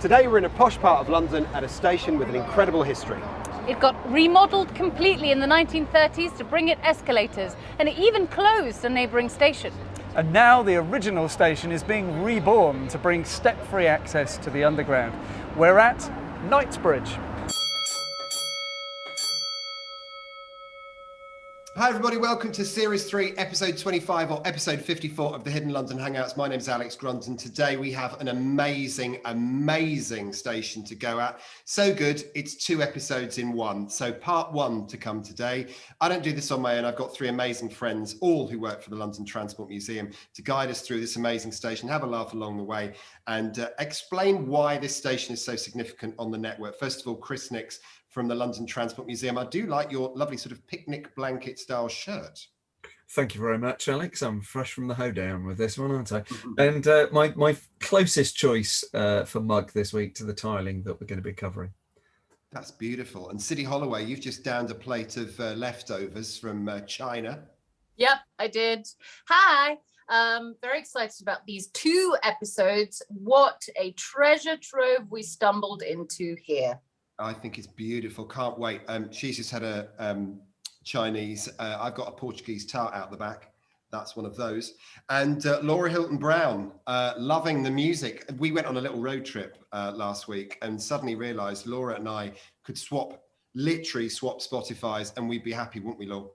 Today we're in a posh part of London at a station with an incredible history. It got remodelled completely in the 1930s to bring it escalators, and it even closed a neighbouring station. And now the original station is being reborn to bring step-free access to the underground. We're at Knightsbridge. Hi everybody, welcome to Series 3, Episode 25 or Episode 54 of the Hidden London Hangouts. My name's Alex Grunt and today we have an amazing station to go at. So good, it's 2 episodes in one. So part 1 to come today. I don't do this on my own. I've got 3 amazing friends, all who work for the London Transport Museum, to guide us through this amazing station, have a laugh along the way and explain why this station is so significant on the network. First of all, Chris Nix from the London Transport Museum. I do like your lovely sort of picnic blanket style shirt. Thank you very much, Alex. I'm fresh from the hoedown with this one, aren't I? And my closest choice for mug this week to the tiling that we're going to be covering. That's beautiful. And City Holloway, you've just downed a plate of leftovers from China. Yep, I did. Hi. Very excited about these 2 episodes. What a treasure trove we stumbled into here. I think it's beautiful. Can't wait. She's just had a Chinese. I've got a Portuguese tart out the back. That's one of those. And Laura Hilton Brown, loving the music. We went on a little road trip last week and suddenly realised Laura and I could literally swap Spotifys and we'd be happy, wouldn't we, Laura?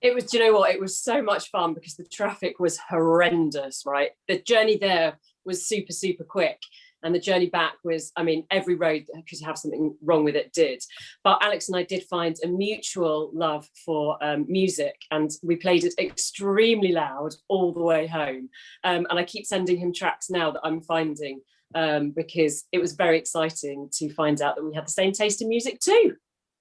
It was, do you know what? It was so much fun because the traffic was horrendous, right? The journey there was super, super quick. And the journey back was, I mean, every road that could have something wrong with it did. But Alex and I did find a mutual love for music, and we played it extremely loud all the way home. And I keep sending him tracks now that I'm finding because it was very exciting to find out that we had the same taste in music too.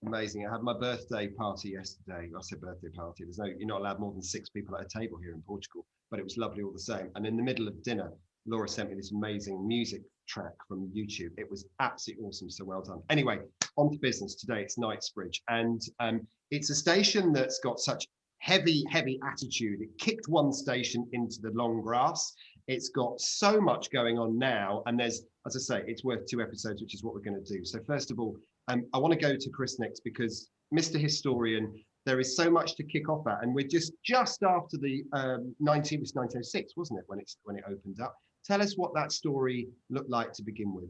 Amazing. I had my birthday party yesterday. I said birthday party. You're not allowed more than 6 people at a table here in Portugal, but it was lovely all the same. And in the middle of dinner, Laura sent me this amazing music track from YouTube. It was absolutely awesome. So well done. Anyway, on to business. Today it's Knightsbridge, and it's a station that's got such heavy attitude. It kicked one station into the long grass. It's got so much going on now, and there's, as I say, it's worth 2 episodes, which is what we're going to do. So first of all, I want to go to Chris next because Mr. Historian, there is so much to kick off at, and we're just after the 1906, wasn't it, when it opened up? Tell us what that story looked like to begin with.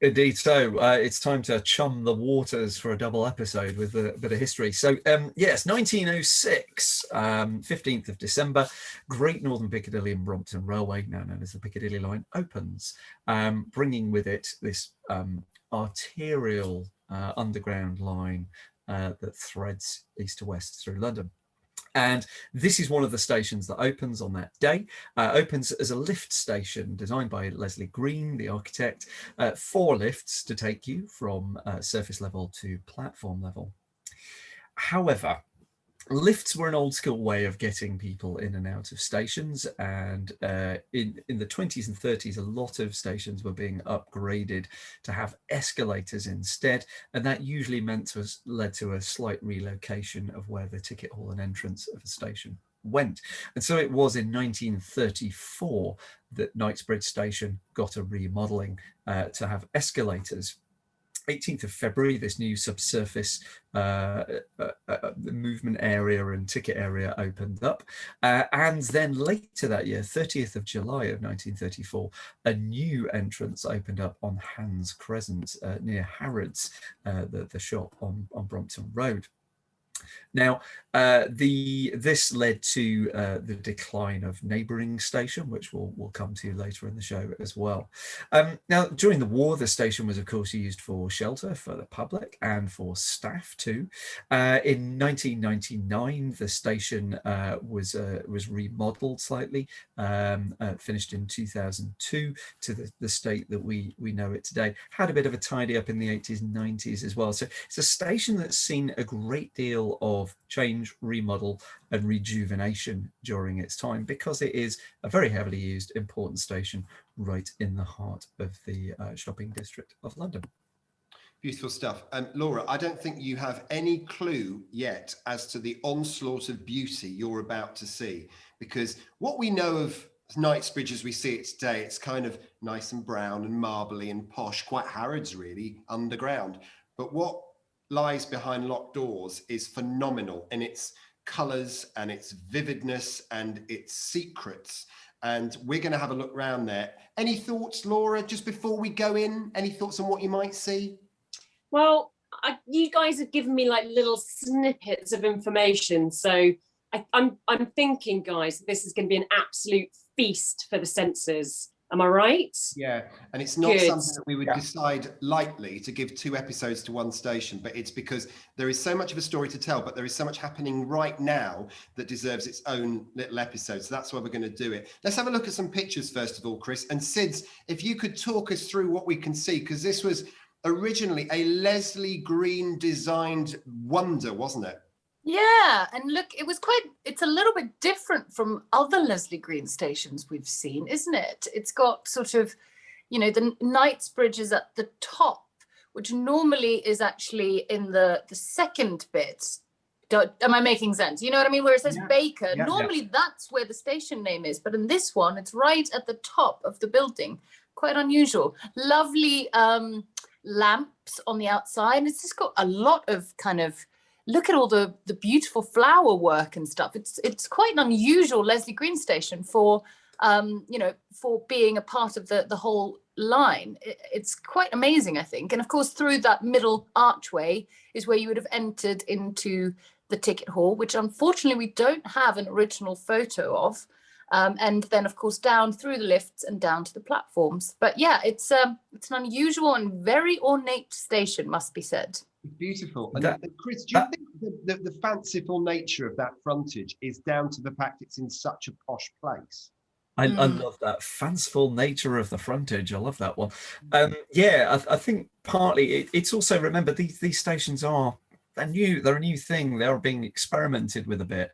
Indeed, so it's time to chum the waters for a double episode with a bit of history. So yes, 1906, 15th of December, Great Northern Piccadilly and Brompton Railway, now known as the Piccadilly line, opens, bringing with it this arterial underground line that threads east to west through London. And this is one of the stations that opens on that day. Opens as a lift station designed by Leslie Green, the architect. 4 lifts to take you from surface level to platform level. However, lifts were an old school way of getting people in and out of stations, and in the 20s and 30s a lot of stations were being upgraded to have escalators instead, and that usually led to a slight relocation of where the ticket hall and entrance of a station went. And so it was in 1934 that Knightsbridge station got a remodeling to have escalators. 18th of February, this new subsurface movement area and ticket area opened up. And then later that year, 30th of July of 1934, a new entrance opened up on Hans Crescent near Harrods, the shop on Brompton Road. Now, this led to the decline of neighbouring station, which we'll come to later in the show as well. Now, during the war, the station was, of course, used for shelter for the public and for staff too. In 1999, the station was remodelled slightly, finished in 2002 to the state that we know it today. Had a bit of a tidy up in the 80s and 90s as well. So it's a station that's seen a great deal of change, remodel and rejuvenation during its time, because it is a very heavily used, important station right in the heart of the shopping district of London. Beautiful stuff. Laura, I don't think you have any clue yet as to the onslaught of beauty you're about to see, because what we know of Knightsbridge as we see it today, it's kind of nice and brown and marbly and posh, quite Harrods really, underground. But what lies behind locked doors is phenomenal in its colours and its vividness and its secrets. And we're going to have a look around there. Any thoughts, Laura, just before we go in? Any thoughts on what you might see? Well, you guys have given me like little snippets of information. So I'm thinking, guys, this is going to be an absolute feast for the senses. Am I right? Yeah, and it's not Good. something that we would decide lightly to give 2 episodes to one station, but it's because there is so much of a story to tell, but there is so much happening right now that deserves its own little episode. So that's why we're going to do it. Let's have a look at some pictures first of all, Chris. And Sids, if you could talk us through what we can see, because this was originally a Leslie Green designed wonder, wasn't it? Yeah, and look, it's a little bit different from other Leslie Green stations we've seen, isn't it? It's got sort of, the Knightsbridge is at the top, which normally is actually in the second bit. Am I making sense? You know what I mean? Where it says Baker, normally that's where the station name is, but in this one, it's right at the top of the building. Quite unusual. Lovely lamps on the outside. And it's just got a lot of kind of, look at all the beautiful flower work and stuff. It's quite an unusual Leslie Green station for being a part of the whole line. It's quite amazing, I think. And of course, through that middle archway is where you would have entered into the ticket hall, which unfortunately we don't have an original photo of. And then, of course, down through the lifts and down to the platforms. But yeah, it's an unusual and very ornate station, must be said. Beautiful. And Chris, do you think the fanciful nature of that frontage is down to the fact it's in such a posh place? I love that fanciful nature of the frontage. I love that one. I think partly it's also, remember, these stations they're new. They're a new thing. They're being experimented with a bit.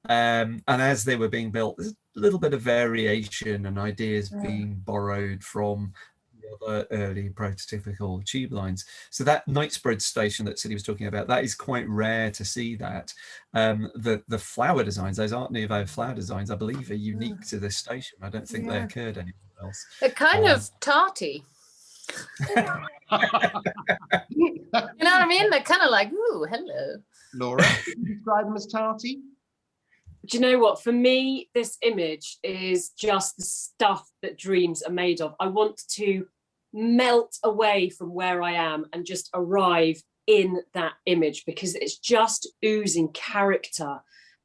And as they were being built, there's a little bit of variation and ideas being borrowed from the other early prototypical tube lines. So that Knightsbridge station that Cindy was talking about, that is quite rare to see that. The flower designs, those Art Nouveau flower designs, I believe are unique to this station. I don't think they occurred anywhere else. They're kind of tarty. You know what I mean? They're kind of like, ooh, hello. Laura, would you describe them as tarty? Do you know what? For me, this image is just the stuff that dreams are made of. I want to melt away from where I am and just arrive in that image because it's just oozing character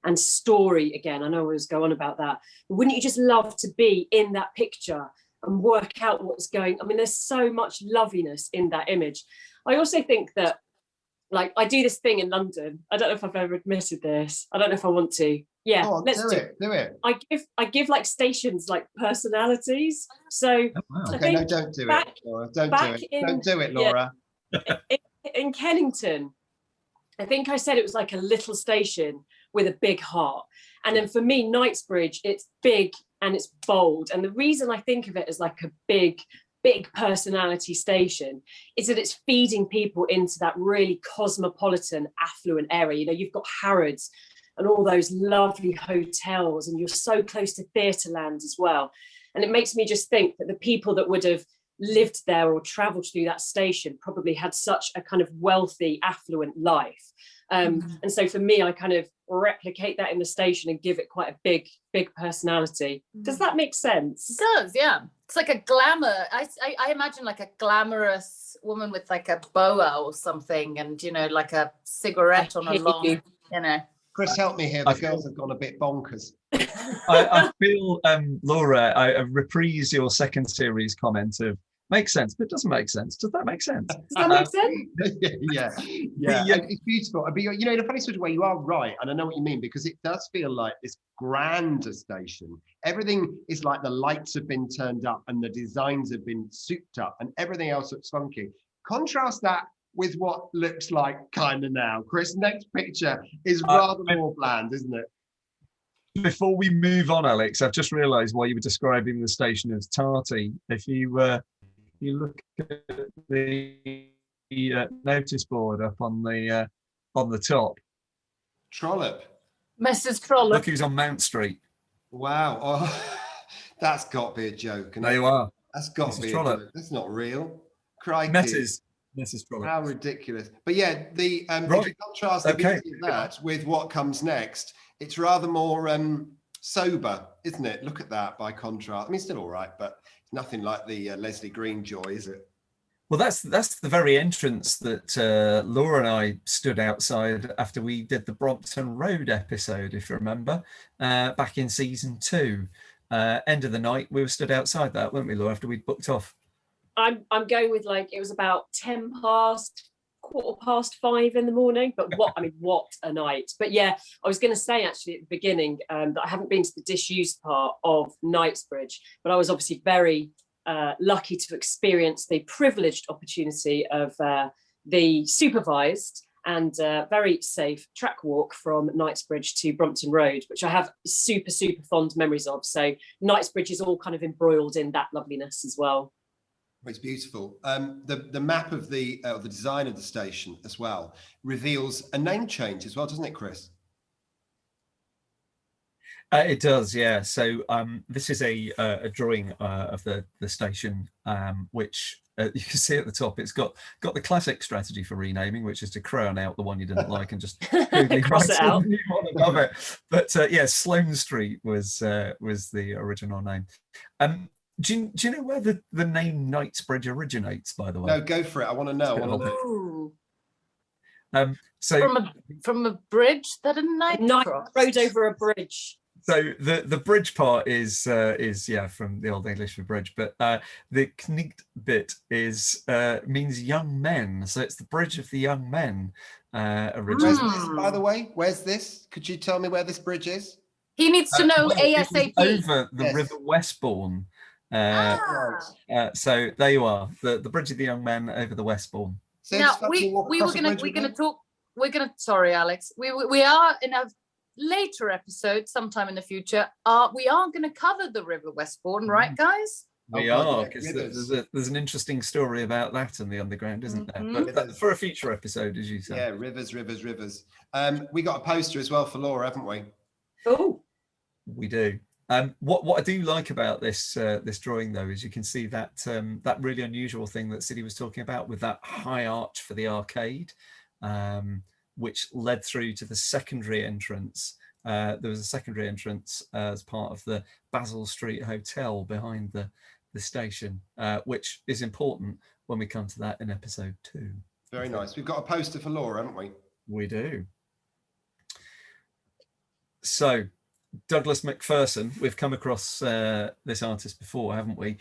and story again. I know I always go on about that. But wouldn't you just love to be in that picture and work out what's going? I mean, there's so much loveliness in that image. I also think that, like, I do this thing in London. I don't know if I've ever admitted this. I don't know if I want to. Yeah, let's do it. I give like stations like personalities. So okay, no, don't do it, Laura. Don't do it, Laura. Yeah, in Kennington, I think I said it was like a little station with a big heart. And then for me, Knightsbridge, it's big and it's bold. And the reason I think of it as like a big personality station is that it's feeding people into that really cosmopolitan, affluent area. You know, you've got Harrods and all those lovely hotels, and you're so close to Theatreland as well. And it makes me just think that the people that would have lived there or travelled through that station probably had such a kind of wealthy, affluent life. And so for me, I kind of replicate that in the station and give it quite a big personality. Does that make sense? It does, yeah. It's like a glamour. I imagine like a glamorous woman with like a boa or something, and, you know, like a cigarette on a long, you know. Chris, help me here. The girls have gone a bit bonkers. I feel, Laura, I reprise your second series comment of makes sense, but it doesn't make sense. Does that make sense? Does that make sense? Yeah. It's beautiful. But, you know, in a funny sort of way, you are right. And I know what you mean, because it does feel like this grander station. Everything is like the lights have been turned up and the designs have been souped up and everything else looks funky. Contrast that with what looks like kind of now. Chris, next picture is rather more bland, isn't it? Before we move on, Alex, I've just realised why you were describing the station as tarty. If you look at the notice board up on the top. Trollope. Mrs. Trollope. Look who's on Mount Street. Wow. Oh, That's got to be a joke. There you are. That's got Mrs. to be Trollope. a joke. That's not real. Crikey. Mrs. Trollope. How ridiculous. But yeah, the Right. if you contrast the beauty of that with what comes next, it's rather more sober, isn't it? Look at that by contrast. I mean, still all right, but it's nothing like the Leslie Green joy, is it? Well, that's the very entrance that Laura and I stood outside after we did the Brompton Road episode, if you remember, back in season 2. End of the night, we were stood outside that, weren't we, Laura, after we'd booked off? I'm going with like, it was about 10 past, 5:15 in the morning, but what a night. But yeah, I was going to say actually at the beginning that I haven't been to the disused part of Knightsbridge, but I was obviously very lucky to experience the privileged opportunity of the supervised and very safe track walk from Knightsbridge to Brompton Road, which I have super fond memories of. So Knightsbridge is all kind of embroiled in that loveliness as well. It's beautiful. The map of the design of the station as well reveals a name change as well, doesn't it, Chris? It does, yeah. So this is a drawing of the station, which you can see at the top. It's got the classic strategy for renaming, which is to crown out the one you didn't like and just cross it out. Above it. But yeah, Sloane Street was the original name. Do you know where the name Knightsbridge originates, by the way? No, go for it. I want to know. So from a bridge that a knight rode over a bridge. So the bridge part is yeah, from the Old English for bridge, but the Knight bit is means young men. So it's the bridge of the young men originally. Where's this, by the way? Where's this? Could you tell me where this bridge is? He needs to know ASAP. Over the River Westbourne. So there you are, the bridge of the young men over the Westbourne. So now sorry, Alex. We are in a later episode sometime in the future. We are going to cover the River Westbourne, right, guys? We are, because there's an interesting story about that in the underground, isn't there? But for a future episode, as you say. Yeah, rivers. We got a poster as well for Laura, haven't we? Oh, we do. What I do like about this drawing, though, is you can see that that really unusual thing that Sidney was talking about with that high arch for the arcade, which led through to the secondary entrance. There was a secondary entrance as part of the Basil Street Hotel behind the station, which is important when we come to that in episode 2. Very nice. We've got a poster for Laura, haven't we? We do. So, Douglas McPherson, we've come across this artist before, haven't we?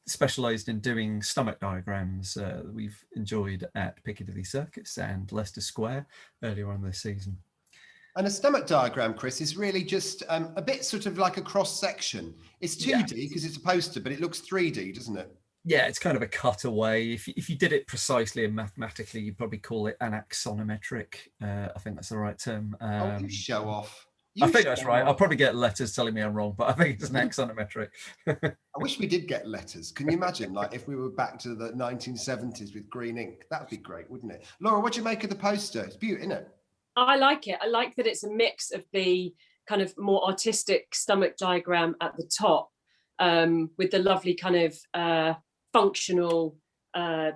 Specialised in doing stomach diagrams that we've enjoyed at Piccadilly Circus and Leicester Square earlier on this season. And a stomach diagram, Chris, is really just a bit sort of like a cross section. It's 2D because it's a poster, but it looks 3D, doesn't it? Yeah, it's kind of a cutaway. If you did it precisely and mathematically, you'd probably call it an axonometric. I think that's the right term. You show off. I think that's right. I'll probably get letters telling me I'm wrong, but I think it's an axonometric. I wish we did get letters. Can you imagine, like, if we were back to the 1970s with green ink? That would be great, wouldn't it? Laura, what do you make of the poster? It's beautiful, isn't it? I like it. I like that it's a mix of the kind of more artistic stomach diagram at the top with the lovely kind of functional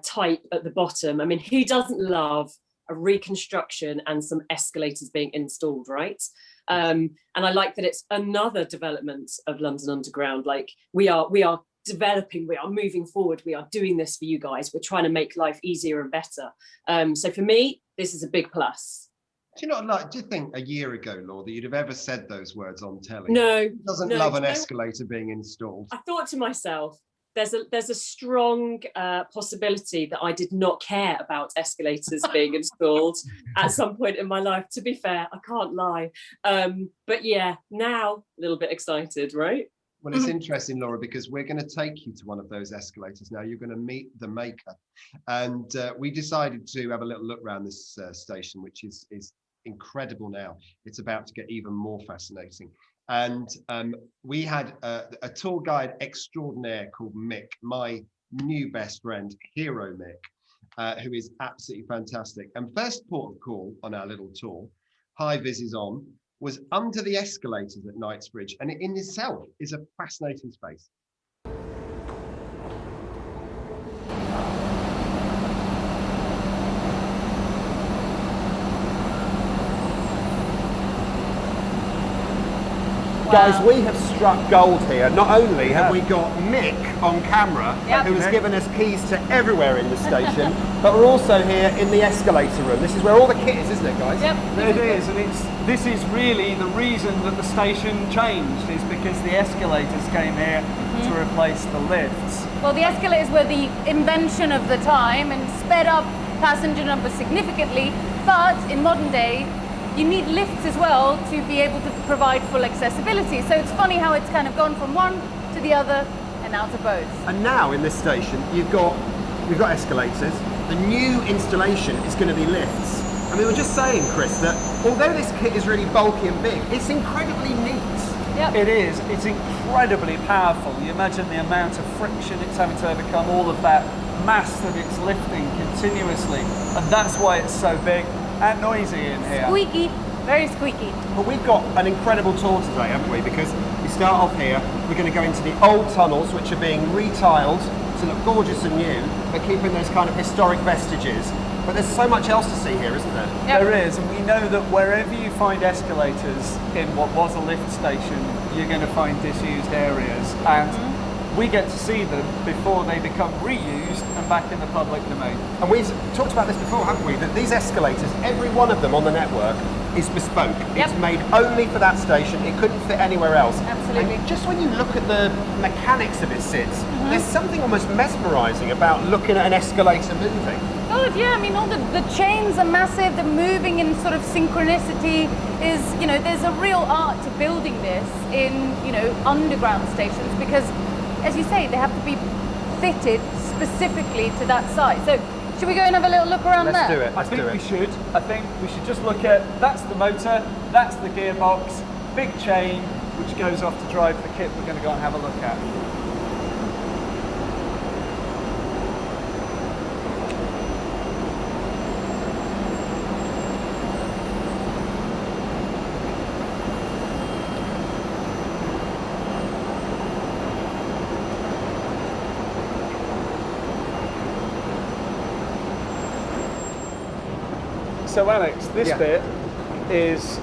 type at the bottom. I mean, who doesn't love a reconstruction and some escalators being installed, right? And I like that it's another development of London Underground. Like we are developing, we are moving forward, we are doing this for you guys. We're trying to make life easier and better. So for me, this is a big plus. Do you think a year ago, Laura, that you'd have ever said those words on telly? No. Doesn't love an escalator being installed. I thought to myself, there's a strong possibility that I did not care about escalators being installed at some point in my life. To be fair, I can't lie. But yeah, now a little bit excited, right? Well, it's interesting, Laura, because we're going to take you to one of those escalators now. You're going to meet the maker. And we decided to have a little look around this station, which is incredible now. It's about to get even more fascinating. And we had a tour guide extraordinaire called Mick, my new best friend, Hero Mick, who is absolutely fantastic. And first port of call on our little tour, high vis is on, was under the escalators at Knightsbridge, and it in itself is a fascinating space. Guys, we have struck gold here. Not only have we got Mick on camera, who has given us keys to everywhere in the station, but we're also here in the escalator room. This is where all the kit is, isn't it, guys? Yep. It is, and this is really the reason that the station changed, is because the escalators came here to replace the lifts. Well, the escalators were the invention of the time and sped up passenger numbers significantly, but in modern day, you need lifts as well to be able to provide full accessibility. So it's funny how it's kind of gone from one to the other and now to both. And now in this station, we've got escalators. The new installation is going to be lifts. And we were just saying, Chris, that although this kit is really bulky and big, it's incredibly neat. Yep. It is. It's incredibly powerful. You imagine the amount of friction it's having to overcome, all of that mass that it's lifting continuously. And that's why it's so big and noisy in here. Squeaky, very squeaky. But we've got an incredible tour today, haven't we? Because we start off here, we're going to go into the old tunnels, which are being retiled to look gorgeous and new, but keeping those kind of historic vestiges. But there's so much else to see here, isn't there? Yep. There is, and we know that wherever you find escalators in what was a lift station, you're going to find disused areas, and we get to see them before they become reused and back in the public domain. And we've talked about this before, haven't we? That these escalators, every one of them on the network, is bespoke. Yep. It's made only for that station. It couldn't fit anywhere else. Absolutely. And just when you look at the mechanics of it sits, there's something almost mesmerising about looking at an escalator moving. God, yeah, I mean, all the chains are massive, they're moving in sort of synchronicity. Is, you know, there's a real art to building this in, you know, underground stations, because, as you say, they have to be fitted specifically to that site. So, should we go and have a little look around Let's there? do it. I think we should. I think we should just look at, that's the motor, that's the gearbox, big chain, which goes off to drive the kit we're going to go and have a look at. So Alex, this bit is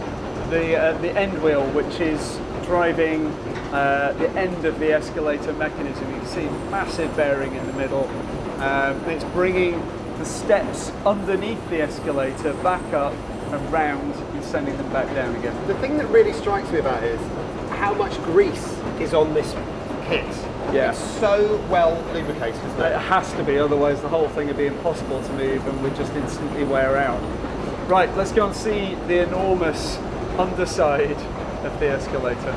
the end wheel, which is driving the end of the escalator mechanism. You can see massive bearing in the middle. And it's bringing the steps underneath the escalator back up and round and sending them back down again. The thing that really strikes me about it is how much grease is on this kit. Yeah. It's so well lubricated, isn't It it? has to be, otherwise the whole thing would be impossible to move and would just instantly wear out. Right, let's go and see the enormous underside of the escalator.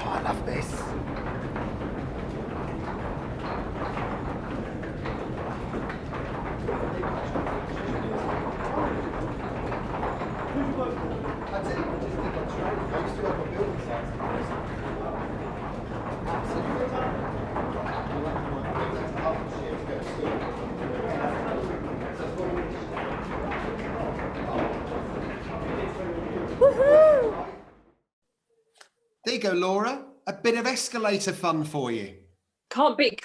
Oh, I love this. There you go, Laura. A bit of escalator fun for you. Can't beat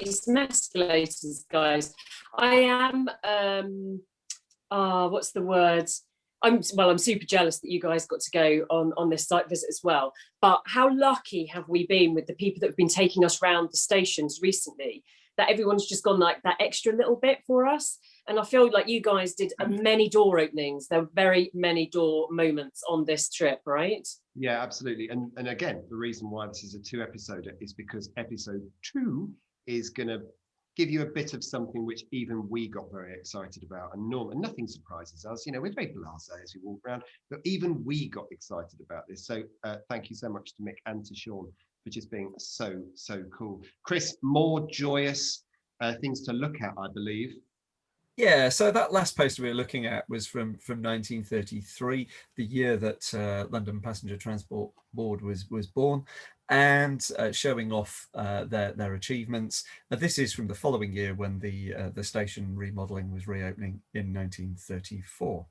some escalators, guys. I am what's the word? I'm super jealous that you guys got to go on this site visit as well. But how lucky have we been with the people that have been taking us around the stations recently, that everyone's just gone like that extra little bit for us. And I feel like you guys did many door openings. There were very many door moments on this trip, right? Yeah, absolutely. And again, the reason why this is a 2-episoder is because episode 2 is going to give you a bit of something which even we got very excited about. And nothing surprises us. You know, we're very blasé as we walk around, but even we got excited about this. So thank you so much to Mick and to Sean for just being so cool. Chris, more joyous things to look at, I believe. Yeah, so that last poster we were looking at was from 1933, the year that London Passenger Transport Board was born, and showing off their achievements. This is from the following year when the station remodelling was reopening in 1934.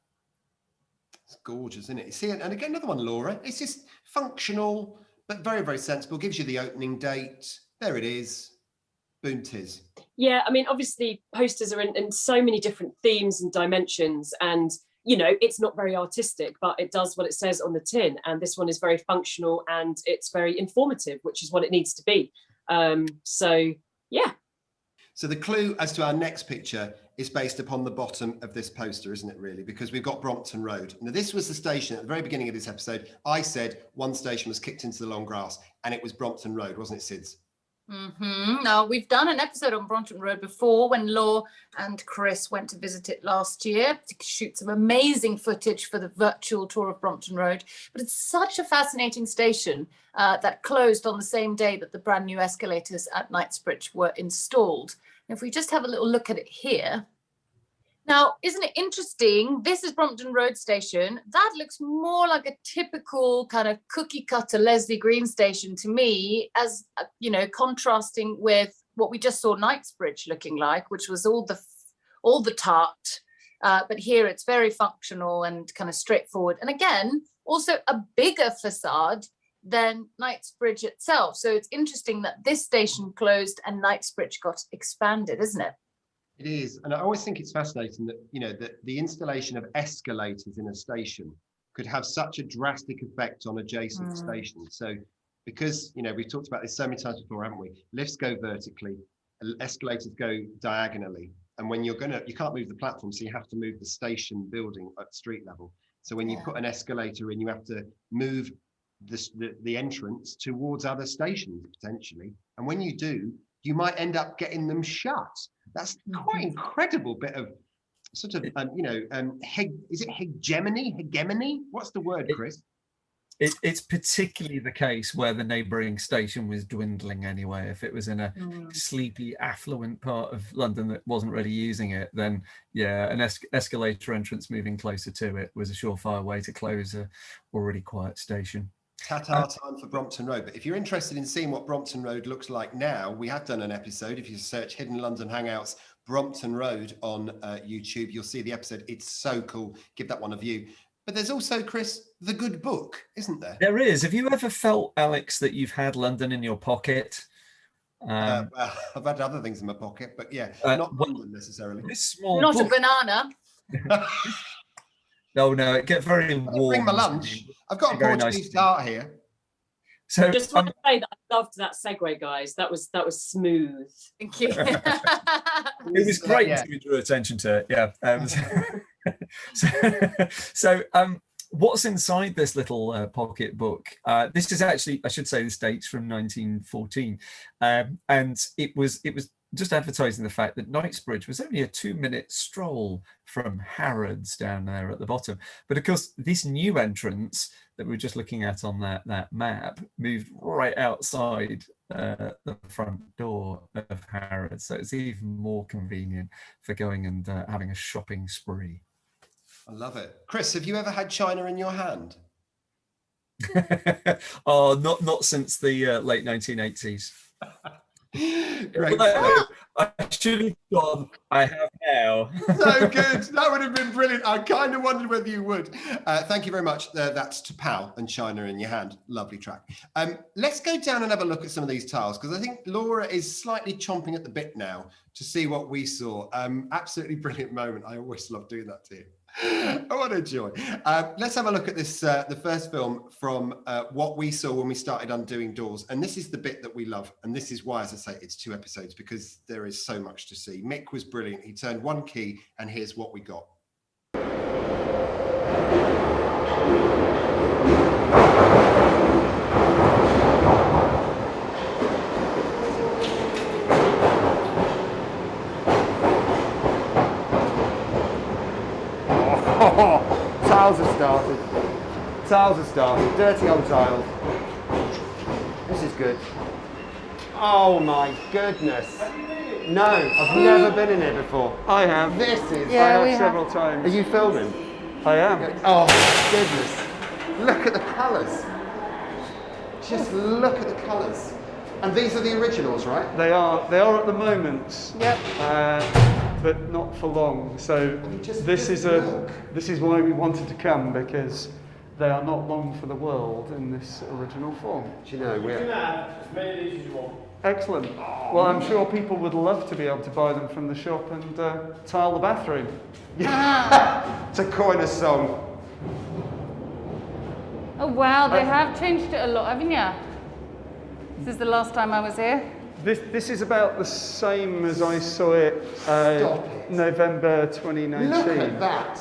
It's gorgeous, isn't it? See, and again, another one, Laura. It's just functional, but very sensible. Gives you the opening date. There it is. Boom tis. Yeah, I mean, obviously posters are in so many different themes and dimensions, and you know, it's not very artistic, but it does what it says on the tin. And this one is very functional and it's very informative, which is what it needs to be. So yeah. So the clue as to our next picture is based upon the bottom of this poster, isn't it, really? Because we've got Brompton Road. Now, this was the station at the very beginning of this episode. I said one station was kicked into the long grass, and it was Brompton Road, wasn't it, Sids? Now, we've done an episode on Brompton Road before when Law and Chris went to visit it last year to shoot some amazing footage for the virtual tour of Brompton Road. But it's such a fascinating station that closed on the same day that the brand new escalators at Knightsbridge were installed. And if we just have a little look at it here. Now, isn't it interesting? This is Brompton Road Station. That looks more like a typical kind of cookie cutter Leslie Green station to me, as you know, contrasting with what we just saw Knightsbridge looking like, which was all the tart. But here it's very functional and kind of straightforward. And again, also a bigger facade than Knightsbridge itself. So it's interesting that this station closed and Knightsbridge got expanded, isn't it? It is, and I always think it's fascinating that, you know, that the installation of escalators in a station could have such a drastic effect on adjacent stations. So, because, you know, we've talked about this so many times before, haven't we? Lifts go vertically, escalators go diagonally, and when you can't move the platform, so you have to move the station building at street level. So when you put an escalator in, you have to move the entrance towards other stations potentially, and when you do, you might end up getting them shut. That's quite incredible bit of sort of, is it hegemony? What's the word, Chris? It's particularly the case where the neighbouring station was dwindling anyway. If it was in a sleepy, affluent part of London that wasn't really using it, then yeah, an escalator entrance moving closer to it was a surefire way to close a already quiet station. Ta-ta time for Brompton Road. But if you're interested in seeing what Brompton Road looks like now, we have done an episode. If you search Hidden London Hangouts Brompton Road on YouTube, you'll see the episode. It's so cool. Give that one a view. But there's also, Chris, the good book, isn't there? There is. Have you ever felt, Alex, that you've had London in your pocket? Well, I've had other things in my pocket, but yeah, not London necessarily. This small Not book, a banana. No, it gets very warm. Bring my lunch. I've got a Portuguese tart here. So just want to say that I loved that segue, guys. That was smooth. Thank you. It was great until we drew attention to it. Yeah. So what's inside this little pocket book? This is actually, I should say, this dates from 1914, and it was just advertising the fact that Knightsbridge was only a 2-minute stroll from Harrods down there at the bottom. But of course, this new entrance that we're just looking at on that map moved right outside the front door of Harrods. So it's even more convenient for going and having a shopping spree. I love it. Chris, have you ever had China in your hand? Oh, not since the late 1980s. Great. I should have gone. I have now. So good. That would have been brilliant. I kind of wondered whether you would. Thank you very much. That's to Pal and China in your hand. Lovely track. Let's go down and have a look at some of these tiles, because I think Laura is slightly chomping at the bit now to see what we saw. Absolutely brilliant moment. I always love doing that to you. Oh, what a joy. Let's have a look at this, the first film from what we saw when we started Undoing Doors. And this is the bit that we love. And this is why, as I say, it's 2 episodes, because there is so much to see. Mick was brilliant. He turned one key, and here's what we got. Tiles are started, dirty old tiles. This is good. Oh my goodness. No, I've never been in here before. I have. This is... Yeah, I we have have. several times. Are you filming? I am. Oh my goodness. Look at the colours. Just look at the colours. And these are the originals, right? They are at the moment. Yep. But not for long. So Just this is look. this is why we wanted to come, because they are not long for the world in this original form. Do you know, we're... as many of these as you want. Excellent. Well, I'm sure people would love to be able to buy them from the shop and tile the bathroom. to coin a song. Oh wow, they have changed it a lot, haven't you? This is the last time I was here. This is about the same as I saw it, Stop it. November 2019. Look at that.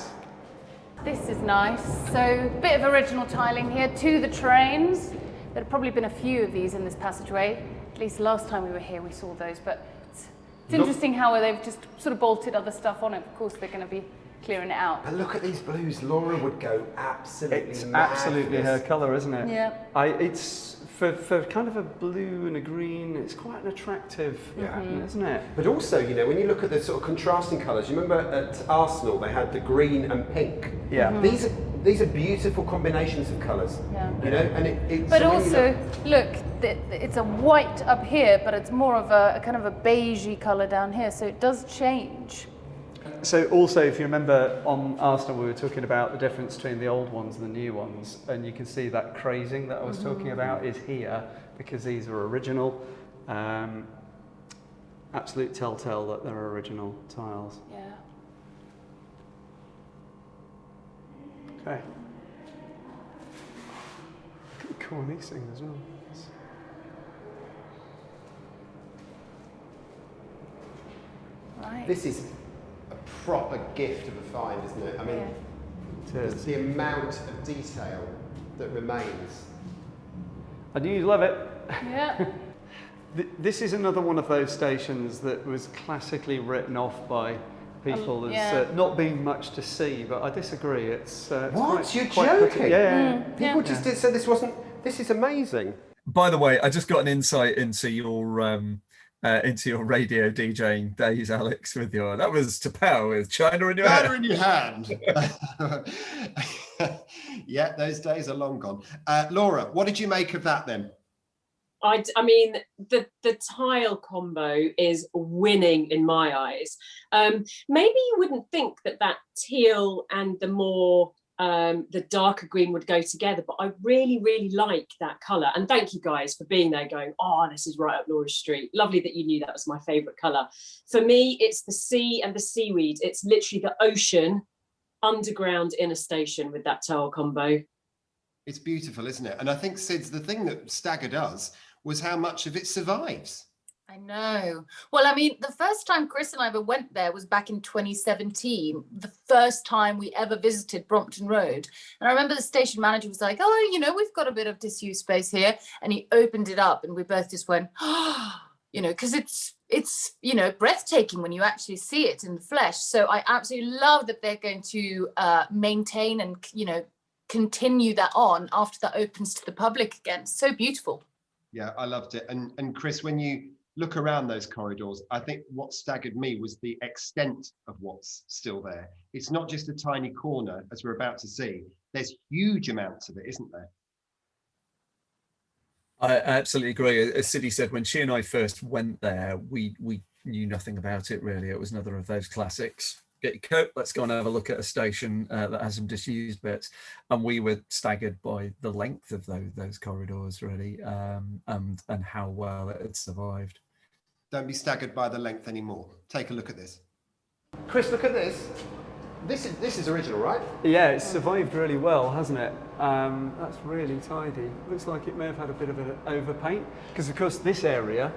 This is nice. So, bit of original tiling here to the trains. There have probably been a few of these in this passageway. At least last time we were here, we saw those. But it's interesting how they've just sort of bolted other stuff on it. Of course, they're going to be clearing it out. And look at these blues. Laura would go absolutely It's mad absolutely for her this. colour, isn't it? Yeah. It's for kind of a blue and a green. It's quite an attractive pattern, isn't it? But also, you know, when you look at the sort of contrasting colours, you remember at Arsenal they had the green and pink. Yeah. These are beautiful combinations of colours. Yeah. You know, and it's. But so when you also, look, it's a white up here, but it's more of a kind of a beigey colour down here, so it does change. So also, if you remember on Arsenal, we were talking about the difference between the old ones and the new ones, and you can see that crazing that I was talking about is here, because these are original. Absolute telltale that they're original tiles. Yeah. Okay. Look at the cornicing as well. Right. This is a proper gift of a find, isn't it? I mean, Yeah. It is. the amount of detail that remains. I knew you'd love it. Yeah. This is another one of those stations that was classically written off by people as yeah. not being much to see, but I disagree. It's What? You're quite joking? Yeah. People just did, so this wasn't. This is amazing. By the way, I just got an insight into your radio DJing days, Alex. With your that was to power with China in your hand. China in your hand. Yeah, those days are long gone. Laura, what did you make of that then? I mean, the tile combo is winning in my eyes. Maybe you wouldn't think that teal and the darker green would go together, but I really, really like that colour. And thank you guys for being there going, oh, this is right up Laura's street. Lovely that you knew that was my favourite colour. For me, it's the sea and the seaweed. It's literally the ocean underground in a station with that tile combo. It's beautiful, isn't it? And I think, Sids, the thing that staggered us was how much of it survives. I know. Well, I mean, the first time Chris and I ever went there was back in 2017, the first time we ever visited Brompton Road. And I remember the station manager was like, oh, you know, we've got a bit of disused space here. And he opened it up and we both just went, oh, you know, because it's, you know, breathtaking when you actually see it in the flesh. So I absolutely love that they're going to maintain and, you know, continue that on after that opens to the public again. So beautiful. Yeah, I loved it. And Chris, when you look around those corridors, I think what staggered me was the extent of what's still there. It's not just a tiny corner, as we're about to see. There's huge amounts of it, isn't there? I absolutely agree. As Sidney said, when she and I first went there, we knew nothing about it really. It was another of those classics. Get your coat, let's go and have a look at a station that has some disused bits. And we were staggered by the length of those corridors really, and how well it had survived. Don't be staggered by the length anymore. Take a look at this. Chris, look at this. This is original, right? Yeah, it's survived really well, hasn't it? That's really tidy. Looks like it may have had a bit of an overpaint, because of course this area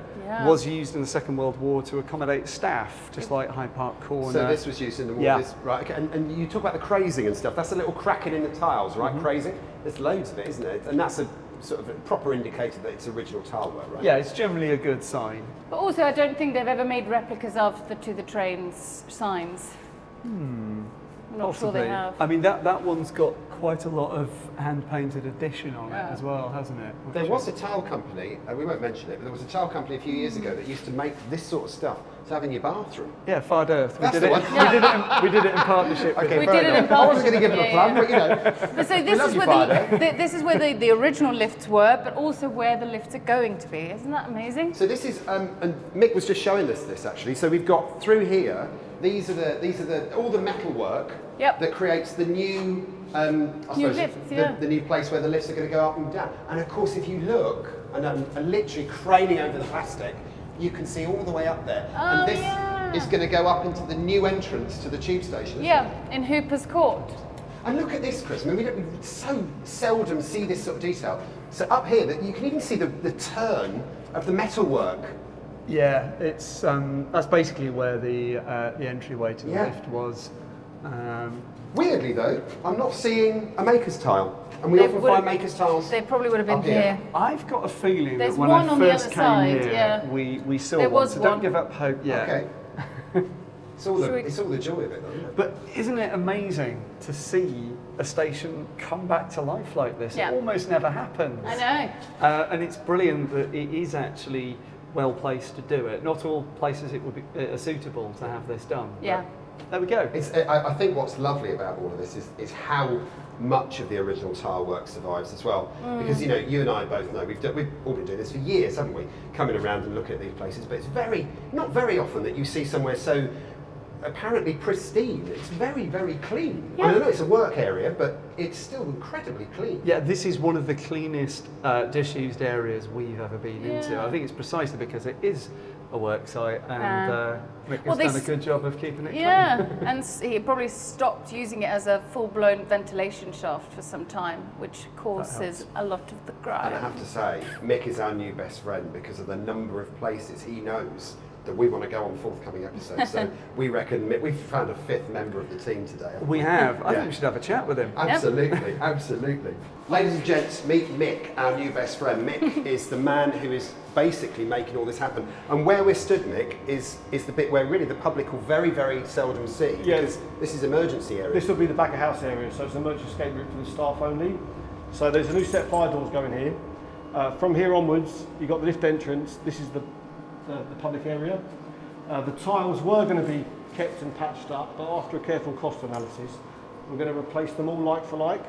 was used in the Second World War to accommodate staff, just like Hyde Park Corner. So this was used in the war, Yeah. right? Okay. And you talk about the crazing and stuff. That's a little cracking in the tiles, right? Crazing. There's loads of it, isn't it? And that's a sort of a proper indicator that it's original tile work, right? Yeah, it's generally a good sign. But also, I don't think they've ever made replicas of the to the trains signs. I'm not sure they have. I mean, that one's got quite a lot of hand-painted addition on it as well, hasn't it? There was a tile company, we won't mention it, but there was a tile company a few years ago that used to make this sort of stuff to have in your bathroom. Yeah, Fard Earth. That's the one. We did it in partnership. Okay, We fair did it in enough. I wasn't going to give partnership, them a plug, but you know. But so we this love is you, where Fard. this is where the original lifts were, but also where the lifts are going to be. Isn't that amazing? So this is, and Mick was just showing us this actually. So we've got through here. These are the all the metal work that creates the new, I suppose, lifts, the new place where the lifts are going to go up and down. And of course, if you look, and I'm literally craning over the plastic, you can see all the way up there. And this is going to go up into the new entrance to the tube station. Yeah, in Hooper's Court. And look at this, Chris. I mean, we so seldom see this sort of detail. So up here, that you can even see the turn of the metalwork. Yeah, it's that's basically where the entryway to the lift was. Weirdly though, I'm not seeing a maker's tile. And we often find maker's tiles. They probably would have been up here. here. I've got a feeling There's that when one I on the first other came side, here, we saw There one, was so one. don't give up hope yet. Okay. It's all the joy of it, though, isn't it? But isn't it amazing to see a station come back to life like this? Yeah. It almost never happens. I know. And it's brilliant that it is actually well placed to do it. Not all places it would be are suitable to have this done. Yeah. There we go. I think what's lovely about all of this is how much of the original tile work survives as well. Because you know, you and I both know we've all been doing this for years, haven't we? Coming around and looking at these places, but it's not very often that you see somewhere so apparently pristine. It's very, very clean. Yeah. I know it's a work area, but it's still incredibly clean. Yeah, this is one of the cleanest disused areas we've ever been into. I think it's precisely because it is a work site, and Mick has done a good job of keeping it clean. And he probably stopped using it as a full-blown ventilation shaft for some time, which causes a lot of the grime. And I have to say, Mick is our new best friend because of the number of places he knows that we want to go on forthcoming episodes. So we reckon we've found a fifth member of the team today. We have. I think we should have a chat with him. Absolutely, absolutely. Ladies and gents, meet Mick, our new best friend. Mick is the man who is basically making all this happen. And where we're stood, Mick, is the bit where really the public will very, very seldom see, because this is emergency area. This will be the back of house area, so it's an emergency escape route for the staff only. So there's a new set of fire doors going here. From here onwards, you've got the lift entrance. This is the public area. The tiles were going to be kept and patched up, but after a careful cost analysis, we're going to replace them all like for like.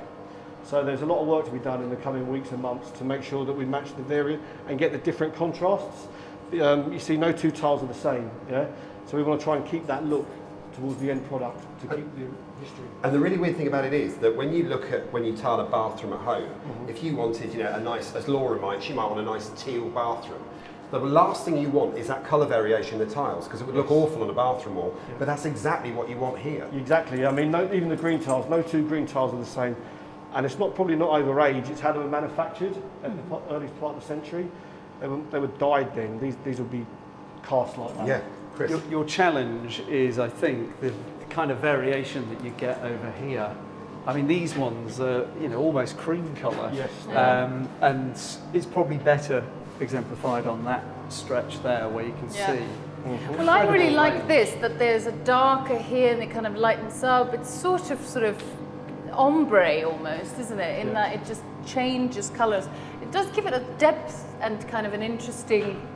So there's a lot of work to be done in the coming weeks and months to make sure that we match the variant and get the different contrasts. You see, no two tiles are the same, So we want to try and keep that look towards the end product to keep the history. And the really weird thing about it is that when you tile a bathroom at home, if you wanted, a nice, as Laura might, she might want a nice teal bathroom. The last thing you want is that colour variation in the tiles, because it would look awful on a bathroom wall, but that's exactly what you want here. Exactly, I mean, even the green tiles, no two green tiles are the same. And it's probably not over age, it's how they were manufactured at the earliest part of the century. They were dyed then, these would be cast like that. Yeah, Chris. Your challenge is, I think, the kind of variation that you get over here. I mean, these ones are, almost cream colour. Yes. And it's probably better exemplified on that stretch there where you can see. Well, I really like this, that there's a darker here and it kind of lightens up. It's sort of ombre almost, isn't it? In that it just changes colours. It does give it a depth and kind of an interesting,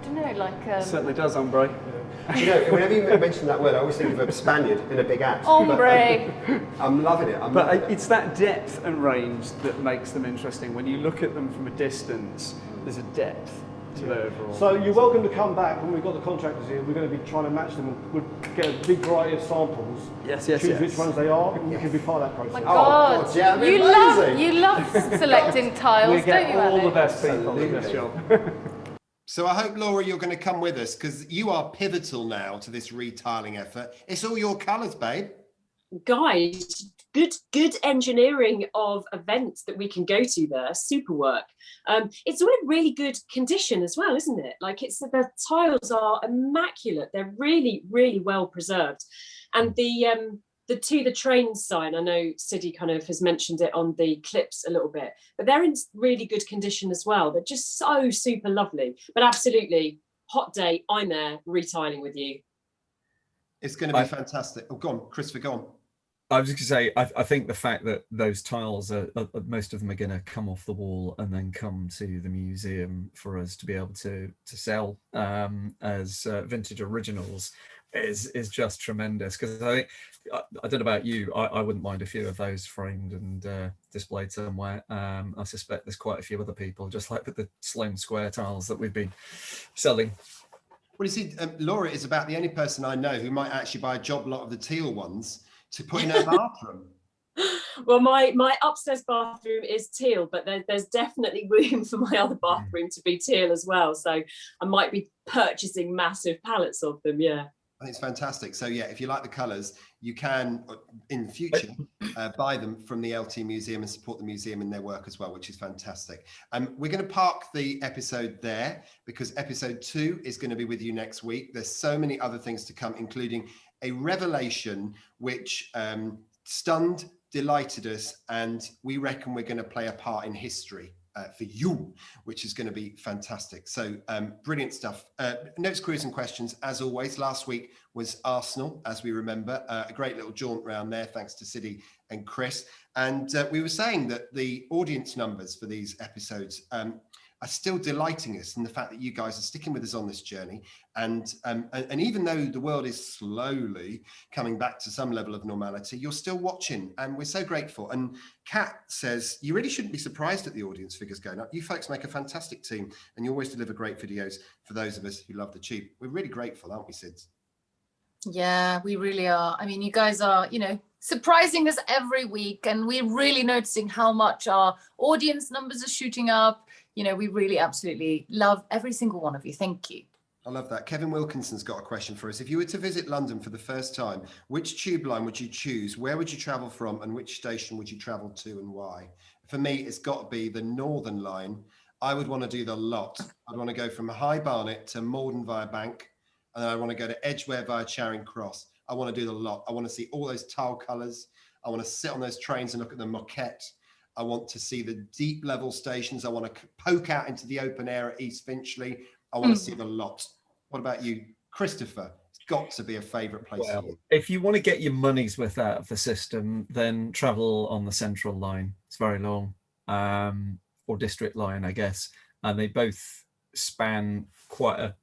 I don't know, like... It certainly does, ombre. Whenever you mention that word, I always think of a Spaniard in a big hat. Ombre. I'm loving it. It's that depth and range that makes them interesting. When you look at them from a distance, there's a depth to their overall. So you're welcome to come back when we've got the contractors here. We're going to be trying to match them and we'll get a big variety of samples. Choose which ones they are, and you can be part of that process. My God, God, yeah, you love selecting tiles, We don't get you, all Alex? the best people in this job. So I hope, Laura, you're going to come with us, because you are pivotal now to this retiling effort. It's all your colours, babe. Guys, good engineering of events that we can go to there. Super work. It's all in really good condition as well, isn't it? Like the tiles are immaculate. They're really, really well preserved. And the train sign, I know Siddy kind of has mentioned it on the clips a little bit, but they're in really good condition as well. They're just so super lovely. But absolutely, hot day, I'm there retiling with you. It's going to be fantastic. Oh, go on, Christopher, go on. I was just going to say, I think the fact that those tiles are most of them are going to come off the wall and then come to the museum for us to be able to sell as vintage originals is just tremendous. Because I don't know about you, I wouldn't mind a few of those framed and displayed somewhere. I suspect there's quite a few other people, just like with the Sloane Square tiles that we've been selling. Well, you see, Laura is about the only person I know who might actually buy a job lot of the teal ones to put in her bathroom. Well, my upstairs bathroom is teal, but there's definitely room for my other bathroom to be teal as well. So I might be purchasing massive pallets of them. Yeah. I think it's fantastic. So yeah, if you like the colours, you can in the future buy them from the LT Museum and support the museum in their work as well, which is fantastic. We're going to park the episode there because episode 2 is going to be with you next week. There's so many other things to come, including a revelation which stunned, delighted us, and we reckon we're going to play a part in history for you, which is going to be fantastic. So brilliant stuff. Notes, queries and questions, as always. Last week was Arsenal, as we remember. A great little jaunt around there, thanks to Siddy and Chris. And we were saying that the audience numbers for these episodes are still delighting us in the fact that you guys are sticking with us on this journey. And even though the world is slowly coming back to some level of normality, you're still watching, and we're so grateful. And Kat says, you really shouldn't be surprised at the audience figures going up. You folks make a fantastic team, and you always deliver great videos for those of us who love the Tube. We're really grateful, aren't we, Sids? Yeah, we really are. I mean, you guys are, surprising us every week, and we're really noticing how much our audience numbers are shooting up. We really absolutely love every single one of you. Thank you. I love that. Kevin Wilkinson's got a question for us. If you were to visit London for the first time, which tube line would you choose? Where would you travel from, and which station would you travel to, and why? For me, it's got to be the Northern Line. I would want to do the lot. I'd want to go from High Barnet to Morden via Bank, and then I want to go to Edgware via Charing Cross. I want to do the lot. I want to see all those tile colours. I want to sit on those trains and look at the moquette. I want to see the deep level stations. I want to poke out into the open air at East Finchley. I want to see the lot. What about you, Christopher? It's got to be a favourite place for you. If you want to get your money's worth out of the system, then travel on the Central Line. It's very long, or District Line, I guess. And they both span quite a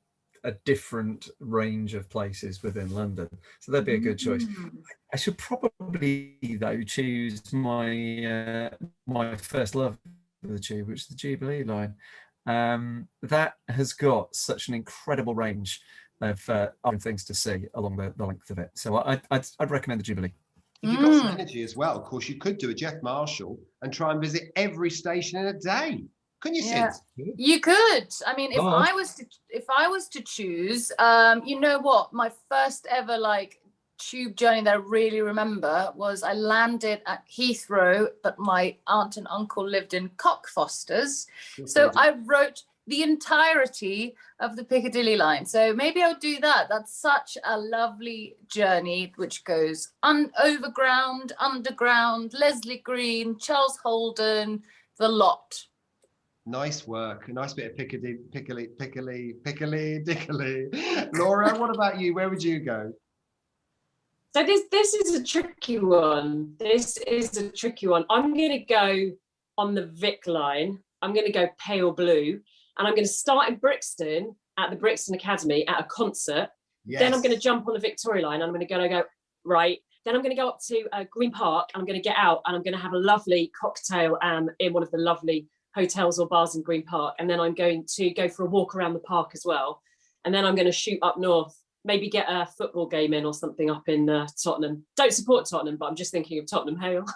different range of places within London. So that'd be a good choice. I should probably, though, choose my my first love of the Tube, which is the Jubilee Line. That has got such an incredible range of other things to see along the length of it. So I'd recommend the Jubilee. If you've got some energy as well, of course, you could do a Jeff Marshall and try and visit every station in a day. Couldn't you, Yeah. Sid? You could. I mean, if I was to choose, you know what? My first ever tube journey that I really remember was I landed at Heathrow, but my aunt and uncle lived in Cockfosters. So I wrote the entirety of the Piccadilly line. So maybe I'll do that. That's such a lovely journey, which goes overground, underground, Leslie Green, Charles Holden, the lot. Nice work. A nice bit of Piccadilly. Laura, what about you? Where would you go? So this is a tricky one. I'm going to go on the Vic line. I'm going to go pale blue, and I'm going to start in Brixton at the Brixton Academy at a concert. Yes. Then I'm going to jump on the Victoria line. And I'm going to go right. Then I'm going to go up to Green Park, and I'm going to get out, and I'm going to have a lovely cocktail in one of the lovely hotels or bars in Green Park. And then I'm going to go for a walk around the park as well. And then I'm going to shoot up north, maybe get a football game in or something up in Tottenham. Don't support Tottenham, but I'm just thinking of Tottenham Hale.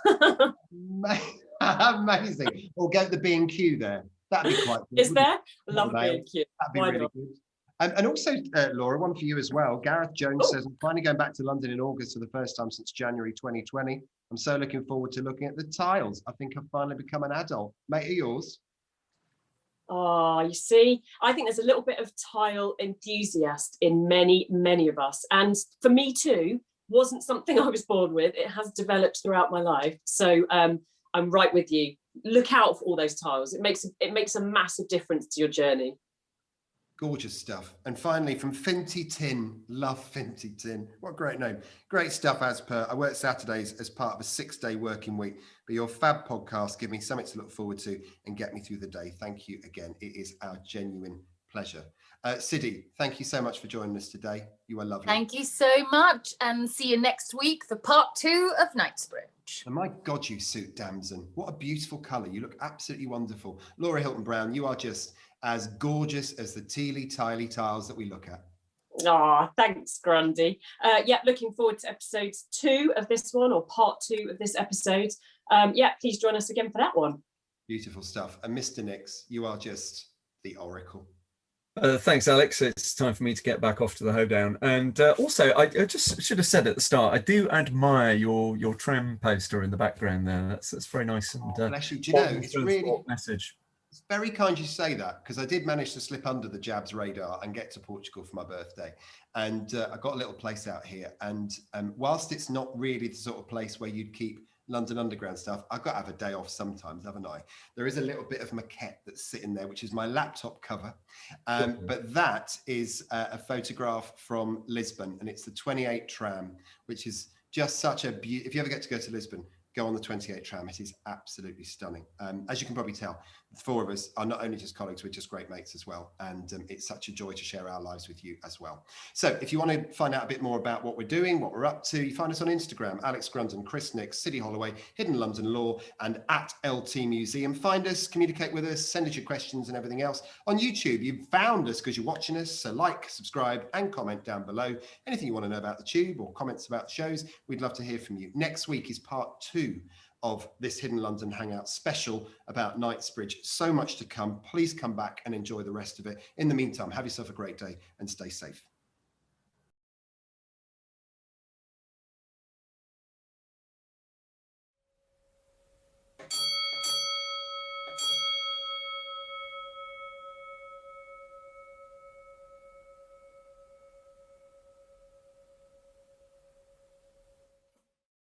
Amazing. Or go to the B&Q there. That'd be quite good. Is there? Love B&Q. That'd be really good. And also, Laura, one for you as well. Gareth Jones says, I'm finally going back to London in August for the first time since January 2020. I'm so looking forward to looking at the tiles. I think I've finally become an adult. Mate, are yours? Oh, you see, I think there's a little bit of tile enthusiast in many, many of us. And for me too, wasn't something I was born with. It has developed throughout my life. So I'm right with you. Look out for all those tiles. It makes a massive difference to your journey. Gorgeous stuff. And finally, from Finty Tin, love Finty Tin. What a great name. Great stuff as per. I work Saturdays as part of a 6-day working week, but your fab podcast give me something to look forward to and get me through the day. Thank you again. It is our genuine pleasure. Siddy, thank you so much for joining us today. You are lovely. Thank you so much, and see you next week for part 2 of Knightsbridge. And my God, you suit Damson. What a beautiful colour. You look absolutely wonderful. Laura Hilton-Brown, you are just as gorgeous as the tiley tiles that we look at. Ah, thanks, Grundy. Yeah, looking forward to episodes 2 of this one, or part 2 of this episode. Yeah, please join us again for that one. Beautiful stuff. And Mr. Nix, you are just the oracle. Thanks, Alex. It's time for me to get back off to the hoedown. And also, I just should have said at the start, I do admire your tram poster in the background there. That's very nice. And bless you. Do you know, it's really message. It's very kind you say that, because I did manage to slip under the Jabs radar and get to Portugal for my birthday. And I got a little place out here. And whilst it's not really the sort of place where you'd keep London Underground stuff, I've got to have a day off sometimes, haven't I? There is a little bit of maquette that's sitting there, which is my laptop cover. But that is a photograph from Lisbon, and it's the 28 tram, which is just such a beauty. If you ever get to go to Lisbon, go on the 28 tram. It is absolutely stunning. As you can probably tell, the 4 of us are not only just colleagues, we're just great mates as well. And it's such a joy to share our lives with you as well. So if you want to find out a bit more about what we're doing, what we're up to, you find us on Instagram, Alex Grundon, Chris Nix, Siddy Holloway, Hidden London Law, and at LT Museum. Find us, communicate with us, send us your questions and everything else. On YouTube, you've found us because you're watching us. So like, subscribe, and comment down below. Anything you want to know about the Tube or comments about the shows, we'd love to hear from you. Next week is part 2 of this Hidden London Hangout special about Knightsbridge. So much to come. Please come back and enjoy the rest of it. In the meantime, have yourself a great day and stay safe.